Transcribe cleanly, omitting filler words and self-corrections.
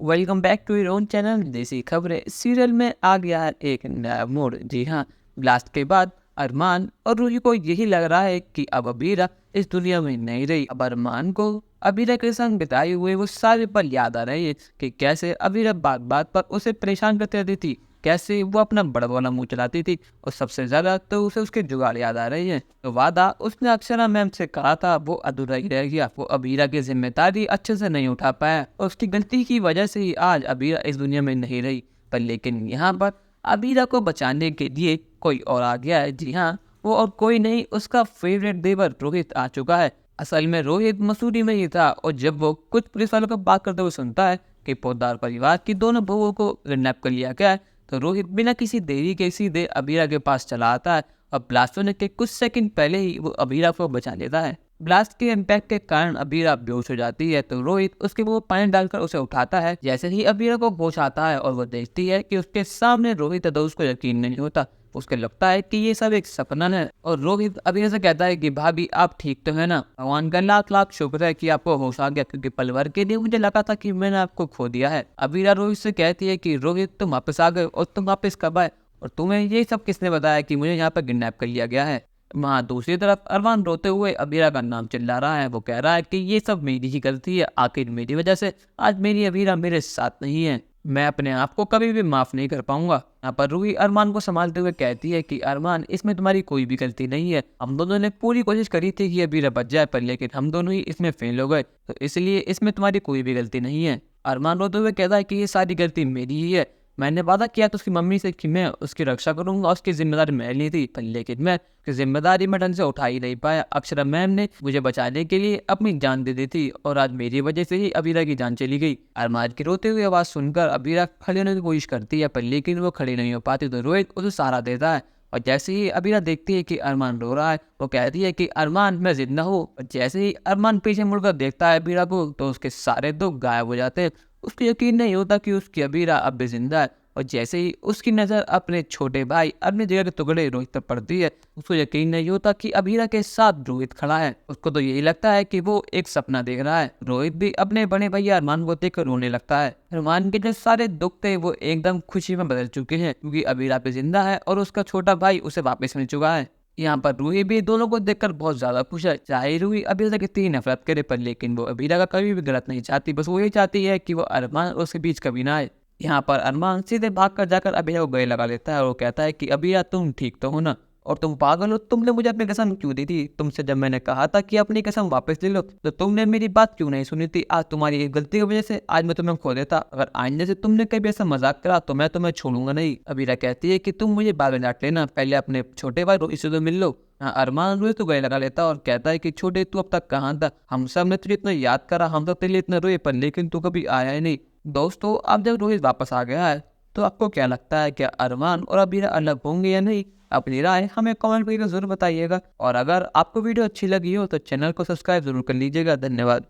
Welcome back to your own channel Desi Khabren. Serial में आ गया है एक नया मोड़। जी हाँ, ब्लास्ट के बाद अरमान और रूही को यही लग रहा है कि अब अबीरा इस दुनिया में नहीं रही। अब अरमान को अबीरा के संग बिताए हुए वो सारे पल याद आ रहे हैं कि कैसे अबीरा बात बात पर उसे परेशान करती रहती थी, कैसे वो अपना बड़बोला मुंह चलाती थी, और सबसे ज्यादा तो उसे उसके जुगाड़ याद आ रही है। तो वादा उसने अक्षरा मैम से कहा था वो अधूरा ही रह गया। वो अबीरा की जिम्मेदारी अच्छे से नहीं उठा पाया और उसकी गलती की वजह से ही आज अबीरा इस दुनिया में नहीं रही। पर लेकिन यहाँ पर अबीरा को बचाने के लिए कोई और आ गया है। जी हाँ, वो और कोई नहीं, उसका फेवरेट देवर रोहित आ चुका है। असल में रोहित मसूरी में ही था और जब वो कुछ पुलिस वालों को बात करते हुए सुनता है कि पोद्दार परिवार की दोनों बहुओं को किडनैप कर लिया गया है, तो रोहित बिना किसी देरी के सीधे अबीरा के पास चला आता है और ब्लास्ट होने के कुछ सेकंड पहले ही वो अबीरा को बचा लेता है। ब्लास्ट के इम्पैक्ट के कारण अबीरा बेहोश हो जाती है, तो रोहित उसके मुंह में पानी डालकर उसे उठाता है। जैसे ही अबीरा को होश आता है और वो देखती है कि उसके सामने रोहित है, तो उसको यकीन नहीं होता। उसको लगता है कि ये सब एक सपना है और रोहित अबीरा से कहता है कि भाभी आप ठीक तो है ना, भगवान का लाख लाख शुक्र है कि आपको होश आ गया, क्योंकि पल भर के लिए मुझे लगा था कि मैंने आपको खो दिया है। अबीरा रोहित से कहती है कि रोहित तुम वापस आ गए, और तुम वापस कब आए, और तुम्हें ये सब किसने बताया कि मुझे यहाँ पर किडनैप कर लिया गया है। वहाँ दूसरी तरफ अरमान रोते हुए अबीरा का नाम चिल्ला रहा है। वो कह रहा है कि ये सब मेरी ही गलती है, आखिर मेरी वजह से आज मेरी अबीरा मेरे साथ नहीं है, मैं अपने आप को कभी भी माफ नहीं कर पाऊंगा। यहाँ पर रूही अरमान को संभालते हुए कहती है कि अरमान इसमें तुम्हारी कोई भी गलती नहीं है, हम दोनों ने पूरी कोशिश करी थी कि अबीरा बच जाए, पर लेकिन हम दोनों ही इसमें फेल हो गए, तो इसलिए इसमें तुम्हारी कोई भी गलती नहीं है। अरमान रोते हुए कहता है कि ये सारी गलती मेरी ही है, मैंने वादा किया था उसकी मम्मी से कि मैं उसकी रक्षा करूंगा, उसकी जिम्मेदारी मैं ली थी, पर लेकिन मैं उसकी जिम्मेदारी मैं ढंग से उठा ही नहीं पाया। अक्षरा मैम ने मुझे बचाने के लिए अपनी जान दे दी थी और आज मेरी वजह से ही अबीरा की जान चली गई। अरमान की रोते हुए आवाज सुनकर अबीरा खड़े होने की कोशिश करती है, पर लेकिन वो खड़ी नहीं हो पाती, तो रोहित उसे सहारा देता है। और जैसे ही अबीरा देखती है कि अरमान रो रहा है, वो कहती है कि अरमान मैं जिंदा हूँ। और जैसे ही अरमान पीछे मुड़कर देखता है अबीरा को, तो उसके सारे दुख गायब हो जाते हैं। उसको यकीन नहीं होता कि उसकी अबीरा अब भी जिंदा है। और जैसे ही उसकी नज़र अपने छोटे भाई अपने जिगर के टुकड़े रोहित पर पड़ती है, उसको यकीन नहीं होता कि अबीरा के साथ रोहित खड़ा है। उसको तो यही लगता है कि वो एक सपना देख रहा है। रोहित भी अपने बड़े भैया अरमान को देखकर रोने लगता है। अरमान के जो सारे दुख थे वो एकदम खुशी में बदल चुके हैं, क्योंकि अबीरा भी जिंदा है और उसका छोटा भाई उसे वापस मिल चुका है। यहाँ पर रूही भी दोनों को देखकर बहुत ज्यादा खुश है। चाहे रूही अबीरा से कितनी नफरत करे, पर लेकिन वो अबीरा का कभी भी गलत नहीं चाहती, बस वो ये चाहती है कि वो अरमान और उसके बीच कभी ना आए। यहाँ पर अरमान सीधे भाग कर जाकर अबीरा को गले लगा लेता है और वो कहता है कि अबीरा तुम ठीक तो हो ना, और तुम पागल हो, तुमने मुझे अपनी कसम क्यों दी थी, तुमसे जब मैंने कहा था कि अपनी कसम वापस ले लो, तो तुमने मेरी बात क्यों नहीं सुनी थी। आज तुम्हारी एक गलती की वजह से आज मैं तुम्हें खो देता, अगर आइंदे से तुमने कभी ऐसा मजाक करा तो मैं तुम्हें छोड़ूंगा नहीं। अबीरा कहती है कि तुम मुझे बाद में डांट लेना, पहले अपने छोटे भाई रोहित से तो मिल लो। हाँ, अरमान रोहित तो गले लगा लेता और कहता है कि छोटे तू अब तक कहाँ था, हम सब ने तुझे इतना याद करा, हम सब तेरे लिए इतना रोए, पर लेकिन तू कभी आया ही नहीं। दोस्तों, अब जब रोहित वापस आ गया है, तो आपको क्या लगता है, क्या अरमान और अबीरा अलग होंगे या नहीं? अपनी राय हमें कमेंट करके जरूर बताइएगा, और अगर आपको वीडियो अच्छी लगी हो तो चैनल को सब्सक्राइब जरूर कर लीजिएगा। धन्यवाद।